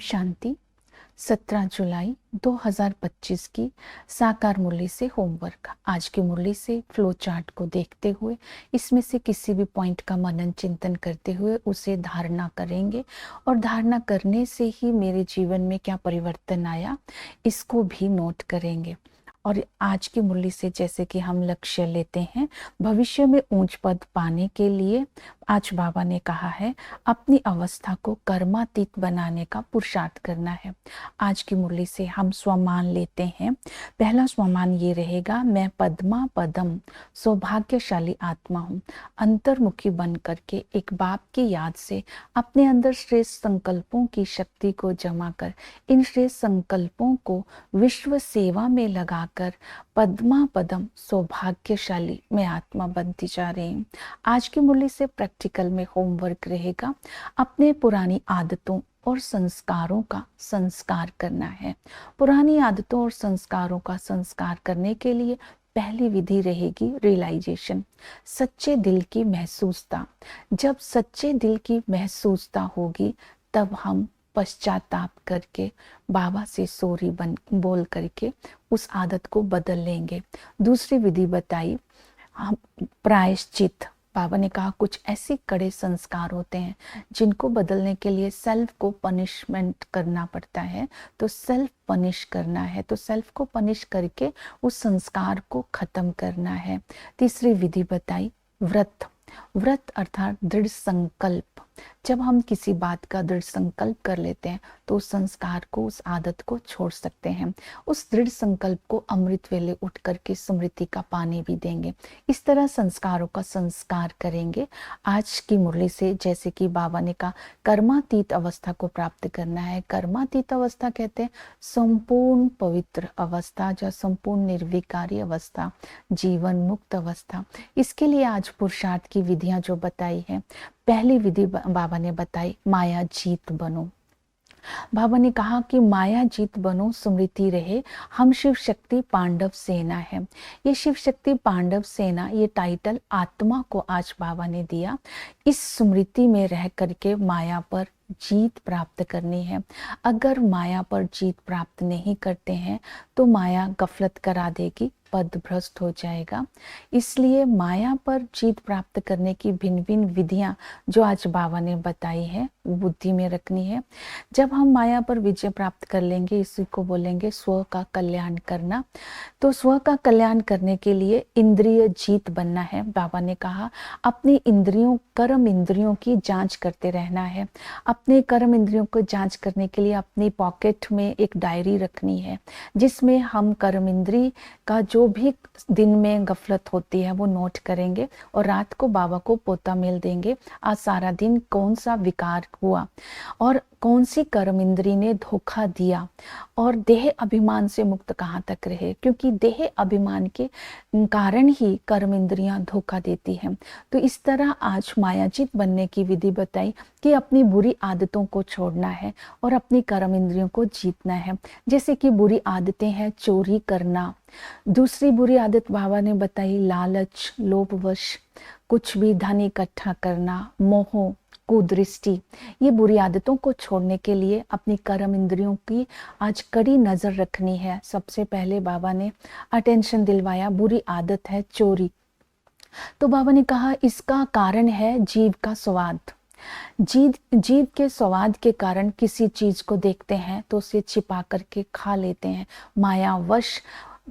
शांति। 17 जुलाई 2025 की साकार मुरली से होमवर्क। आज की मुरली से फ्लो चार्ट को देखते हुए इसमें से किसी भी पॉइंट का मनन चिंतन करते हुए उसे धारणा करेंगे और धारणा करने से ही मेरे जीवन में क्या परिवर्तन आया इसको भी नोट करेंगे। और आज की मुरली से जैसे कि हम लक्ष्य लेते हैं भविष्य में ऊंच पद पाने के लिए, आज बाबा ने कहा है अपनी अवस्था को कर्मातीत बनाने का पुरुषार्थ करना है। आज की मुरली से हम स्वमान लेते हैं। पहला स्वमान ये रहेगा, मैं पद्मा पदम सौभाग्यशाली आत्मा हूँ। अंतर्मुखी बन करके एक बाप की याद से अपने अंदर श्रेष्ठ संकल्पों की शक्ति को जमा कर इन श्रेष्ठ संकल्पों को विश्व सेवा में लगाकर पद्मा पदम सौभाग्यशाली मैं आत्मा बनती जा रही हूँ। आज की मुरली से प्रैक्टिकल में होमवर्क रहेगा, अपने पुरानी आदतों और संस्कारों का संस्कार करना है। पुरानी आदतों और संस्कारों का संस्कार करने के लिए पहली विधि रहेगी रियलाइजेशन, सच्चे दिल की महसूसता। जब सच्चे दिल की महसूसता होगी तब हम पश्चाताप करके बाबा से सॉरी बोल करके उस आदत को बदल लेंगे। दूसरी विधि बताई हम प्रायश्चित। बाबा ने कहा कुछ ऐसे कड़े संस्कार होते हैं जिनको बदलने के लिए सेल्फ को पनिशमेंट करना पड़ता है, तो सेल्फ पनिश करना है, तो सेल्फ को पनिश करके उस संस्कार को खत्म करना है। तीसरी विधि बताई व्रत। व्रत अर्थात दृढ़ संकल्प। जब हम किसी बात का दृढ़ संकल्प कर लेते हैं तो उस संस्कार को, उस आदत को छोड़ सकते हैं। उस दृढ़ संकल्प को अमृत वेले उठ करके स्मृति का पानी भी देंगे। इस तरह संस्कारों का संस्कार करेंगे। आज की मुरली से जैसे कि बाबा ने कहा कर्मातीत अवस्था को प्राप्त करना है। कर्मातीत अवस्था कहते हैं संपूर्ण पवित्र अवस्था या संपूर्ण निर्विकारी अवस्था, जीवन मुक्त अवस्था। इसके लिए आज पुरुषार्थ की विधियां जो बताई है, पहली विधि बाबा ने बताई माया जीत बनो। बाबा ने कहा कि माया जीत बनो, स्मृति रहे हम शिव शक्ति पांडव सेना है। ये शिव शक्ति पांडव सेना, ये टाइटल आत्मा को आज बाबा ने दिया। इस स्मृति में रह करके माया पर जीत प्राप्त करनी है। अगर माया पर जीत प्राप्त नहीं करते हैं तो माया गफलत करा देगी, पद भ्रष्ट हो जाएगा। इसलिए माया पर जीत प्राप्त करने की भिन्न भिन्न विधियां जो आज बाबा ने बताई है वो बुद्धि में रखनी है। जब हम माया पर विजय प्राप्त कर लेंगे, इसी को बोलेंगे स्व का कल्याण करना। तो स्व का कल्याण करने के लिए इंद्रिय जीत बनना है। बाबा ने कहा अपनी इंद्रियों, कर्म इंद्रियों की जांच करते रहना है। अपने कर्म इंद्रियों को जांच करने के लिए अपनी पॉकेट में एक डायरी रखनी है जिसमें हम कर्म इंद्री का जो भी दिन में गफलत होती है वो नोट करेंगे और रात को बाबा को पोता मेल देंगे। आज सारा दिन कौन सा विकार हुआ और कौन सी कर्म इंद्री ने धोखा दिया और देह अभिमान से मुक्त कहाँ तक रहे, क्योंकि देह अभिमान के कारण ही कर्म इंद्रियां धोखा देती हैं। तो इस तरह आज मायाजीत बनने की विधि बताई कि अपनी बुरी आदतों को छोड़ना है और अपनी कर्म इंद्रियों को जीतना है। जैसे कि बुरी आदतें हैं चोरी करना। दूसरी बुरी आदत बाबा ने बताई लालच, लोभवश कुछ भी धन इकट्ठा करना, मोह, कुदृष्टि। ये बुरी आदतों को छोड़ने के लिए अपनी कर्म इंद्रियों की आज कड़ी नजर रखनी है। सबसे पहले बाबा ने अटेंशन दिलवाया, बुरी आदत है चोरी। तो बाबा ने कहा इसका कारण है जीव का स्वाद। जीव के स्वाद के कारण किसी चीज को देखते हैं तो उसे छिपा करके खा लेते हैं। मायावश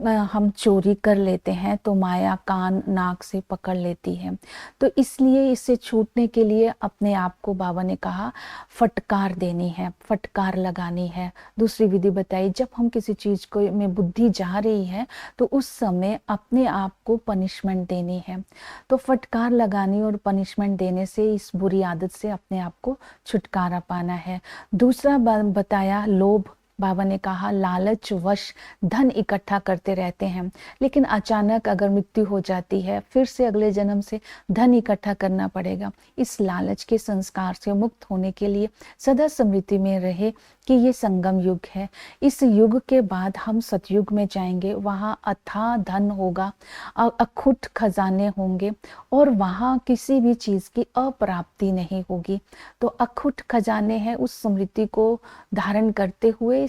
हम चोरी कर लेते हैं तो माया कान नाक से पकड़ लेती है। तो इसलिए इससे छूटने के लिए अपने आप को बाबा ने कहा फटकार देनी है, फटकार लगानी है। दूसरी विधि बताई जब हम किसी चीज को में बुद्धि जा रही है तो उस समय अपने आप को पनिशमेंट देनी है। तो फटकार लगानी और पनिशमेंट देने से इस बुरी आदत से अपने आप को छुटकारा पाना है। दूसरा बताया लोभ। बाबा ने कहा लालच वश धन इकट्ठा करते रहते हैं, लेकिन अचानक अगर मृत्यु हो जाती है फिर से अगले जन्म से धन इकट्ठा करना पड़ेगा। इस लालच के संस्कार से मुक्त होने के लिए सदा स्मृति में रहे कि ये संगम युग है। इस युग के बाद हम सतयुग में जाएंगे, वहाँ अथाह धन होगा, अखुट खजाने होंगे और वहाँ किसी भी चीज की अप्राप्ति नहीं होगी। तो अखुट खजाने हैं, उस स्मृति को धारण करते हुए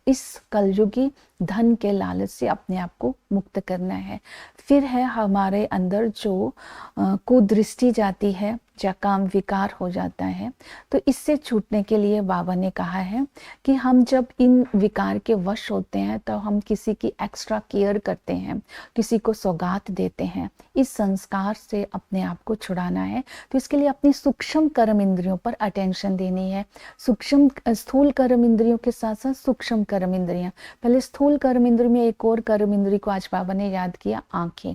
इस कलयुगी धन के लालच से अपने आप को मुक्त करना है। फिर है हमारे अंदर जो कुदृष्टि जाती है, या काम विकार हो जाता है, तो इससे छूटने के लिए बाबा ने कहा है कि हम जब इन विकार के वश होते हैं तो हम किसी की एक्स्ट्रा केयर करते हैं, किसी को सौगात देते हैं। इस संस्कार से अपने आप को छुड़ाना है, तो इसके लिए अपनी सूक्ष्म कर्म इंद्रियों पर अटेंशन देनी है। सूक्ष्म स्थूल कर्म इंद्रियों के साथ साथ सूक्ष्म कर्म इंद्रियां। पहले स्थूल कर्म इंद्रिय में एक और कर्म इंद्रिय को आज बाबा ने याद किया, आंखें।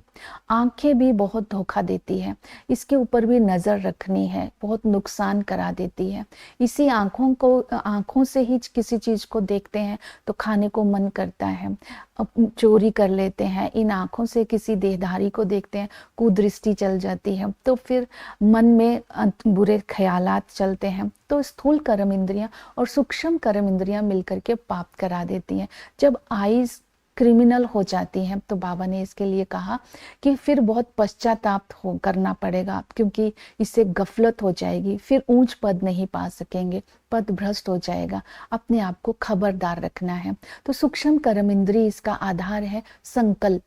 आंखें भी बहुत धोखा देती है, इसके ऊपर भी नजर रखनी है, बहुत नुकसान करा देती है। इसी आंखों से ही किसी चीज को देखते हैं तो खाने को मन करता है, चोरी कर लेते हैं। इन आंखों से किसी देहधारी को देखते हैं, कुदृष्टि चल जाती है, तो फिर मन में बुरे ख्यालात चलते हैं। तो स्थूल कर्म इंद्रियां और सूक्ष्म कर्म इंद्रियां मिलकर के पाप करा देती हैं। जब आईज क्रिमिनल हो जाती हैं तो बाबा ने इसके लिए कहा कि फिर बहुत पश्चाताप करना पड़ेगा, क्योंकि इससे गफलत हो जाएगी, फिर ऊंच पद नहीं पा सकेंगे, पद भ्रष्ट हो जाएगा। अपने आप को खबरदार रखना है। तो सूक्ष्म कर्म इंद्रिय इसका आधार है संकल्प।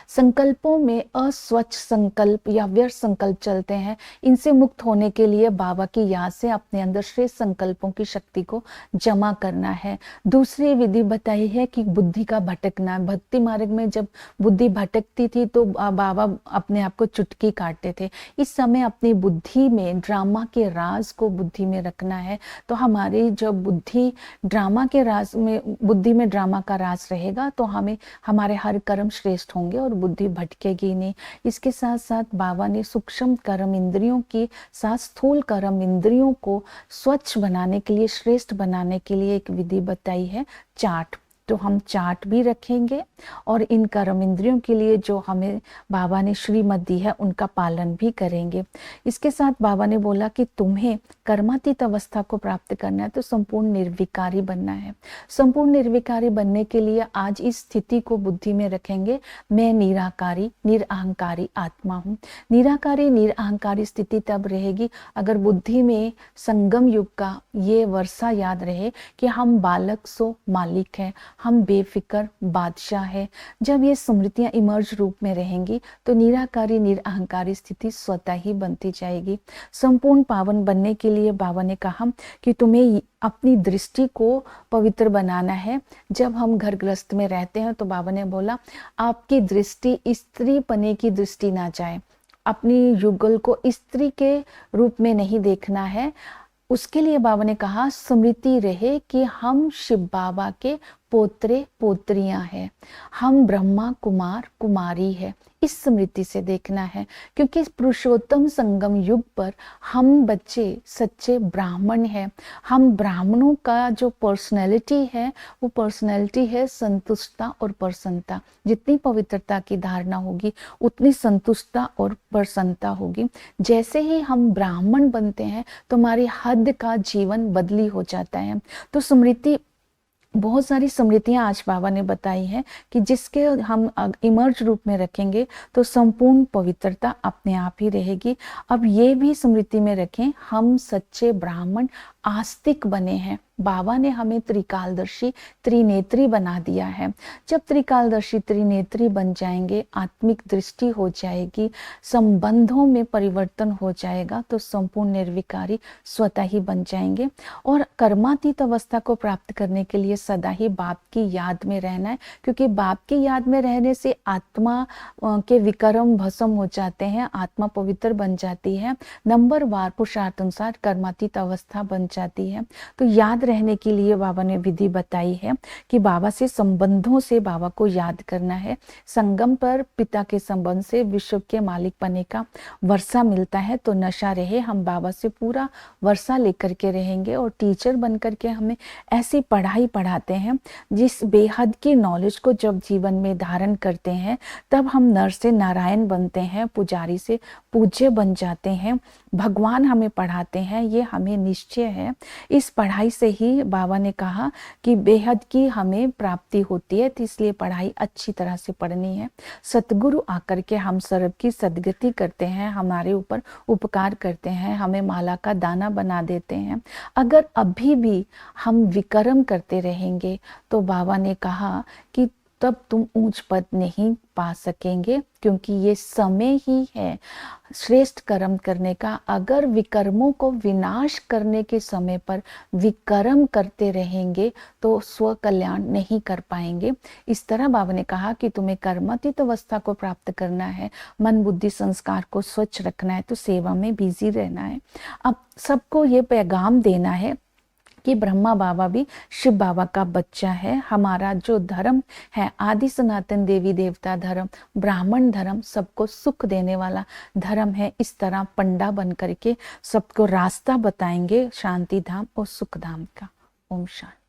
संकल्पों में अस्वच्छ संकल्प या व्यर्थ संकल्प चलते हैं, इनसे मुक्त होने के लिए बाबा की याद से अपने अंदर श्रेष्ठ संकल्पों की शक्ति को जमा करना है। दूसरी विधि बताई है कि बुद्धि का भटकना। भक्ति मार्ग में जब बुद्धि भटकती थी तो बाबा अपने आप को चुटकी काटते थे। इस समय अपनी बुद्धि में ड्रामा के राज को बुद्धि में रखना है। तो हमारी जब बुद्धि में ड्रामा का राज रहेगा तो हमारे हर कर्म श्रेष्ठ होंगे और बुद्धि भटकेगी नहीं। इसके साथ साथ बाबा ने सूक्ष्म कर्म इंद्रियों की साथ स्थूल कर्म इंद्रियों को स्वच्छ बनाने के लिए, श्रेष्ठ बनाने के लिए एक विधि बताई है, चार्ट। तो हम चार्ट भी रखेंगे और इन कर्म इंद्रियों के लिए जो हमें बाबा ने श्रीमत दी है उनका पालन भी करेंगे। इसके साथ बाबा ने बोला कि तुम्हें कर्मातीत अवस्था को प्राप्त करना है तो संपूर्ण निर्विकारी बनना है। संपूर्ण निर्विकारी बनने के लिए आज इस स्थिति को बुद्धि में रखेंगे, मैं निराकारी निरअहंकारी आत्मा हूँ। निराकारी निरअहंकारी स्थिति तब रहेगी अगर बुद्धि में संगम युग का ये वर्षा याद रहे कि हम बालक सो मालिक हैं, हम बेफिक्र बादशाह है। जब ये स्मृतियां इमर्ज रूप में रहेंगी तो निराकारी निरअहंकारी स्थिति स्वतः ही बनती जाएगी। संपूर्ण पावन बनने के लिए बाबा ने कहा कि तुम्हें अपनी दृष्टि को पवित्र बनाना है। जब हम घर गृहस्थ में रहते हैं तो बाबा ने बोला आपकी दृष्टि स्त्री पने की दृष्टि ना जाए, अपनी युगल को स्त्री के रूप में नहीं देखना है। उसके लिए बाबा ने कहा स्मृति रहे कि हम शिव बाबा के पोत्रे पोत्रियां हैं, हम ब्रह्मा कुमार कुमारी है। इस स्मृति से देखना है, क्योंकि पुरुषोत्तम संगम युग पर हम बच्चे सच्चे ब्राह्मण हैं। हम ब्राह्मणों का जो पर्सनैलिटी है वो पर्सनैलिटी है संतुष्टता और प्रसन्नता। जितनी पवित्रता की धारणा होगी उतनी संतुष्टता और प्रसन्नता होगी। जैसे ही हम ब्राह्मण बनते हैं तो हमारी हद का जीवन बदली हो जाता है। तो स्मृति, बहुत सारी स्मृतियां आज बाबा ने बताई हैं कि जिसके हम इमर्ज रूप में रखेंगे तो संपूर्ण पवित्रता अपने आप ही रहेगी। अब ये भी स्मृति में रखें, हम सच्चे ब्राह्मण आस्तिक बने हैं। बाबा ने हमें त्रिकालदर्शी त्रिनेत्री बना दिया है। जब त्रिकालदर्शी त्रिनेत्री बन जाएंगे, आत्मिक दृष्टि हो जाएगी, संबंधों में परिवर्तन हो जाएगा तो संपूर्ण निर्विकारी स्वतः ही बन जाएंगे। और कर्मातीत अवस्था को प्राप्त करने के लिए सदा ही बाप की याद में रहना है, क्योंकि बाप की याद में रहने से आत्मा के विकर्म भस्म हो जाते हैं, आत्मा पवित्र बन जाती है, नंबर वार पुरुषार्थ अनुसार कर्मातीत अवस्था बन जाती है। तो याद रहने के लिए बाबा ने विधि बताई है कि बाबा से संबंधों से बाबा को याद करना है। संगम पर पिता के संबंध से विश्व के मालिक बने का वर्षा मिलता है, तो नशा रहे, हम बाबा से पूरा वर्षा लेकर के रहेंगे। और टीचर बनकर के हमें ऐसी पढ़ाई पढ़ाते हैं जिस बेहद की नॉलेज को जब जीवन में धारण करते हैं तब हम नर से नारायण बनते हैं, पुजारी से पूज्य बन जाते हैं। भगवान हमें पढ़ाते हैं, ये हमें निश्चय है। इस पढ़ाई से ही बाबा ने कहा कि बेहद की हमें प्राप्ति होती है, तो इसलिए पढ़ाई अच्छी तरह से पढ़नी है। सतगुरु आकर के हम सर्व की सदगति करते हैं, हमारे ऊपर उपकार करते हैं, हमें माला का दाना बना देते हैं। अगर अभी भी हम विकर्म करते रहेंगे तो बाबा ने कहा कि तब तुम ऊंच पद नहीं पा सकेंगे, क्योंकि ये समय ही है श्रेष्ठ कर्म करने का। अगर विकर्मों को विनाश करने के समय पर विकर्म करते रहेंगे तो स्व कल्याण नहीं कर पाएंगे। इस तरह बाबा ने कहा कि तुम्हें कर्मातीत अवस्था को प्राप्त करना है, मन बुद्धि संस्कार को स्वच्छ रखना है, तो सेवा में बिजी रहना है। अब सबको ये पैगाम देना है कि ब्रह्मा बाबा भी शिव बाबा का बच्चा है। हमारा जो धर्म है आदि सनातन देवी देवता धर्म, ब्राह्मण धर्म, सबको सुख देने वाला धर्म है। इस तरह पंडा बन करके सबको रास्ता बताएंगे शांति धाम और सुख धाम का। ओम शांति।